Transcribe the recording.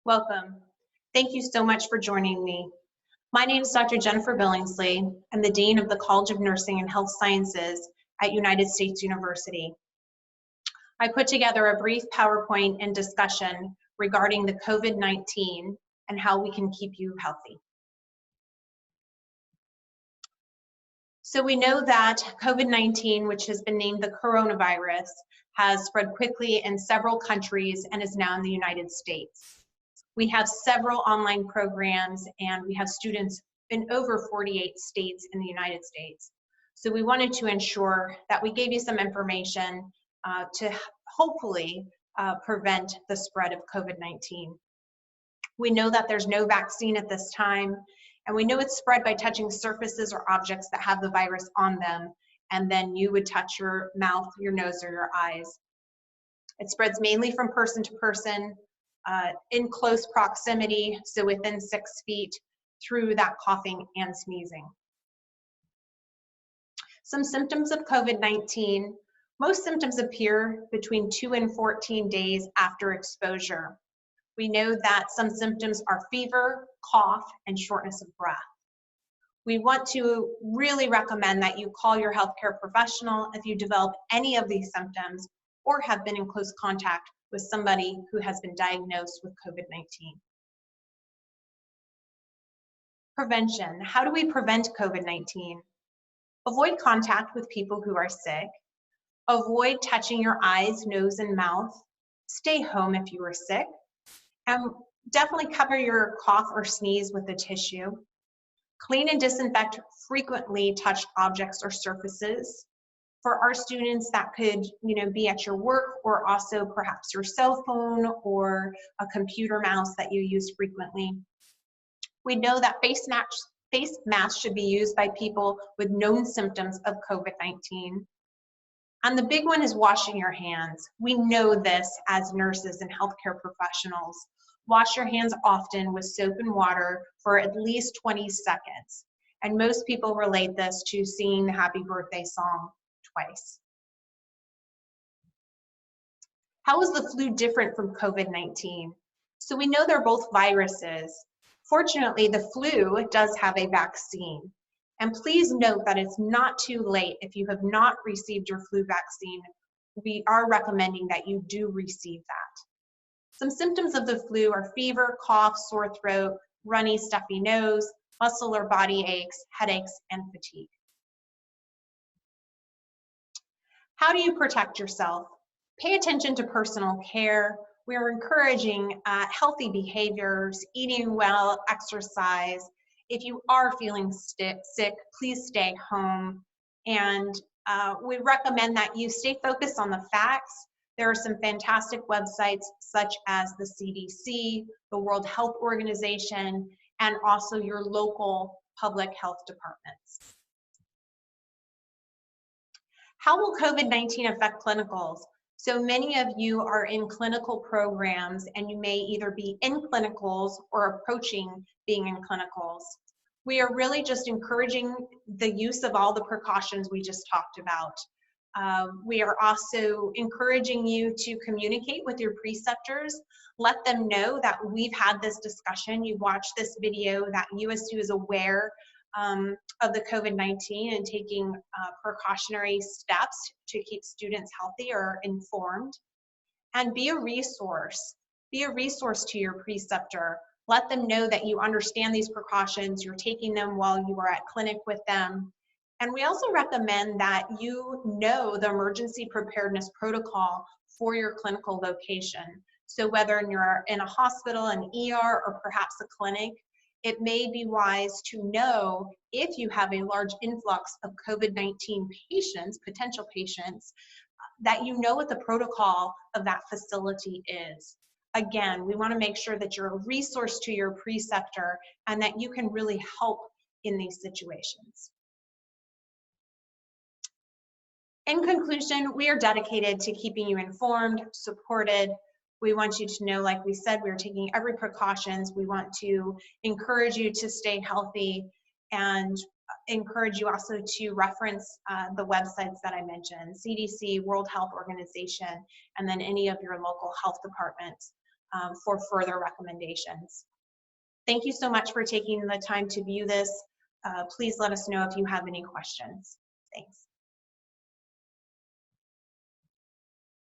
Welcome. Thank you so much for joining me. My name is Dr. Jennifer Billingsley. I'm the Dean of the College of Nursing and Health Sciences at United States University. I put together a brief PowerPoint and discussion regarding the COVID-19 and how we can keep you healthy. So we know that COVID-19, which has been named the coronavirus, has spread quickly in several countries and is now in the United States. We have several online programs and we have students in over 48 states in the United States. So we wanted to ensure that we gave you some information to hopefully prevent the spread of COVID-19. We know that there's no vaccine at this time, and we know it's spread by touching surfaces or objects that have the virus on them, and then you would touch your mouth, your nose, or your eyes. It spreads mainly from person to person, in close proximity, so within 6 feet, through that coughing and sneezing. Some symptoms of COVID-19. Most symptoms appear between 2 and 14 days after exposure. We know that some symptoms are fever, cough, and shortness of breath. We want to really recommend that you call your healthcare professional if you develop any of these symptoms or have been in close contact with somebody who has been diagnosed with COVID-19. Prevention. How do we prevent COVID-19? Avoid contact with people who are sick. Avoid touching your eyes, nose, and mouth. Stay home if you are sick. And definitely cover your cough or sneeze with a tissue. Clean and disinfect frequently touched objects or surfaces. For our students, that could be at your work or also perhaps your cell phone or a computer mouse that you use frequently. We know that face masks should be used by people with known symptoms of COVID-19. And the big one is washing your hands. We know this as nurses and healthcare professionals. Wash your hands often with soap and water for at least 20 seconds. And most people relate this to singing the happy birthday song twice. How is the flu different from COVID-19? So we know they're both viruses. Fortunately, the flu does have a vaccine. And please note that it's not too late if you have not received your flu vaccine. We are recommending that you do receive that. Some symptoms of the flu are fever, cough, sore throat, runny, stuffy nose, muscle or body aches, headaches, and fatigue. How do you protect yourself? Pay attention to personal care. We are encouraging healthy behaviors, eating well, exercise. If you are feeling sick, please stay home. And we recommend that you stay focused on the facts. There are some fantastic websites such as the CDC, the World Health Organization, and also your local public health departments. How will COVID-19 affect clinicals? So many of you are in clinical programs and you may either be in clinicals or approaching being in clinicals. We are really just encouraging the use of all the precautions we just talked about. We are also encouraging you to communicate with your preceptors. Let them know that we've had this discussion. You've watched this video, that USU is aware of the COVID-19 and taking precautionary steps to keep students healthy or informed. And be a resource. Be a resource to your preceptor. Let them know that you understand these precautions, you're taking them while you are at clinic with them. And we also recommend that you know the emergency preparedness protocol for your clinical location. So whether you're in a hospital, an ER, or perhaps a clinic, it may be wise to know if you have a large influx of COVID-19 patients, potential patients, that you know what the protocol of that facility is. Again, we want to make sure that you're a resource to your preceptor and that you can really help in these situations. In conclusion, we are dedicated to keeping you informed, supported. We want you to know, like we said, we're taking every precautions. We want to encourage you to stay healthy and encourage you also to reference the websites that I mentioned, CDC, World Health Organization, and then any of your local health departments. for further recommendations. Thank you so much for taking the time to view this. Please let us know if you have any questions. Thanks.